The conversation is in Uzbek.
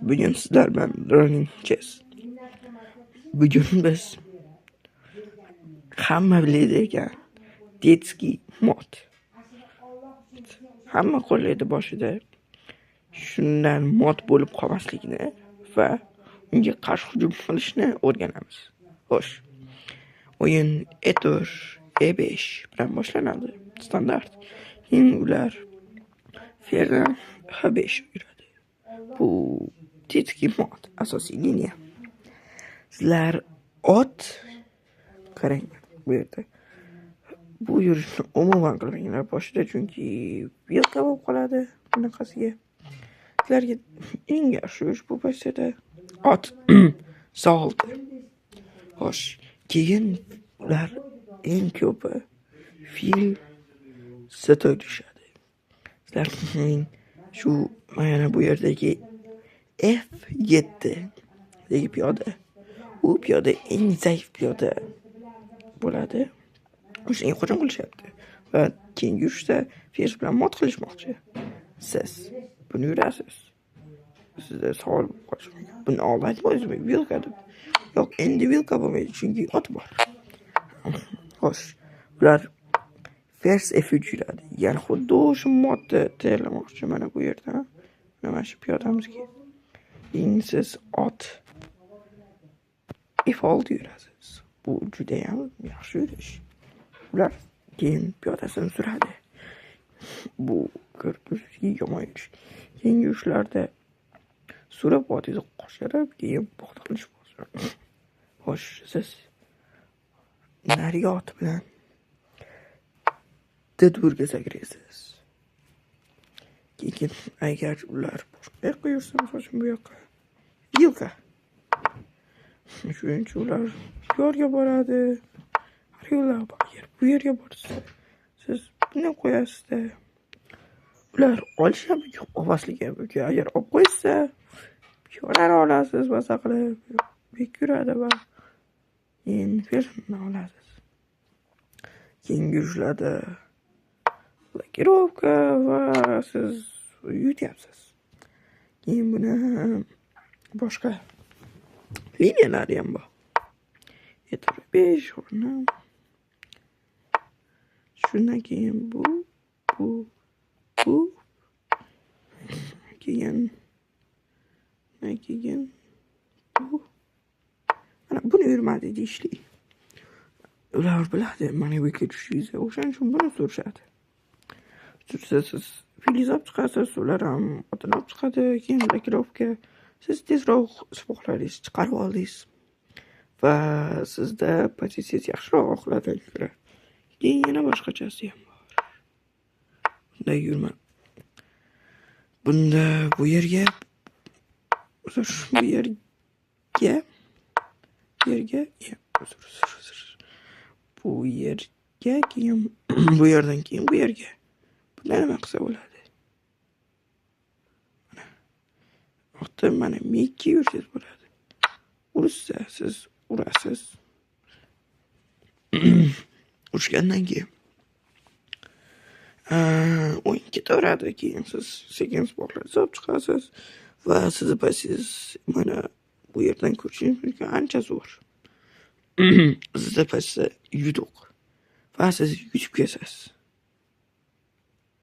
Bugun sizlar bilan Running Chess. Bugun biz hamma biladi ekan detskiy mod. Hamma qo'llaydi boshida shundan mod bo'lib qolmaslikni va unga qarshi hujum qilishni o'rganamiz. Xo'sh. O'yin E4, E5 bilan boshlanadi. Standart. Keyin ular ferdan H5 yuradi. Bu detskiy mod, asosiy liniya. Sizlar ot qarang bu yerda. Bu yurishni umuman qilmanglar boshida, chunki vilka bo'lib qoladi bunaqasiga. Sizlarga eng yaxshi yurish bu pozitsiyada ot soldi. Xo'sh, keyin ular eng ko'pi fil o'ynashadi. Sizlar shu mana bu yerdagi F7 dagi piyoda, u piyoda eng zaif piyoda bo'ladi. O'shanga hujum qilishyapti va keyingi yurishda fers bilan mod qilishmoqchi. Siz buni yurasiz. Sizda savol qolishi mumkin. Buni olmaysizmi? Vilka deb. Yo'q, endi vilka bo'lmaydi, chunki ot bor. Xo'sh, ular fers F3 yuradi. Ya'ni xuddi o'sha modni tayyorlamoqchi mana bu yerda. Mana shu piyodamizga. Endi siz ot F6 yurasiz. Bu juda ham yaxshi yurish. Ular keyin piyodasini suradi. Bu ko'rgazishga yomon yurish. Keyingi yurishlarda surib otingizni qo'shirib, keyin bog'da qilish boshladi. Xo'sh, siz narigi ot bilan D4ga sakraysiz. Keyin agar ular boshqa yoqqa yursa, masalan bu yoqqa vilka. Shuning uchun ular bu yerga boradi. Bu yerga borsa, siz buni qo'yasizda. Ular olish ham olmasligi ham mumkin. Agar olib qo'ysa, piyodani olasiz, basa qilib, bek yuradi va endi ferni olasiz. Keyingi yurishlarda blokirovka va siz yutyapsiz. Keyin buni boshqa liniyalari ham bor. E5 o'rni. Shundan keyin bu keyin bu. Mana buni yurmadi deyishli. Ular biladi, mana bu yerga tushishingizni, o'shaning uchun buni so'rashadi. Siz filiz olib chiqasiz, ular ham otini olib chiqadi, keyin blokirovka. Siz tezroq sipohlaringizni chiqarib oldingiz va sizda pozitsiyangiz yaxshiroq oqladiga ko'ra. Keyin yana boshqachasi ham bor. Bunday yurma. Bunda bu yerga keyin bu yerdan keyin bu yerga. Bunda nima qilsa bo'ladi? Mana mekki yursangiz bo'ladi. Ursa siz urasiz. Urishgandan keyin o'yin ketaveradi. Keyin siz sekin sipohlarni olib chiqasiz va sizni pasiz mana bu yerdan ko'rishingiz mumkin, ancha zo'r. Sizda pastda yutuq va siz yutib kelasiz.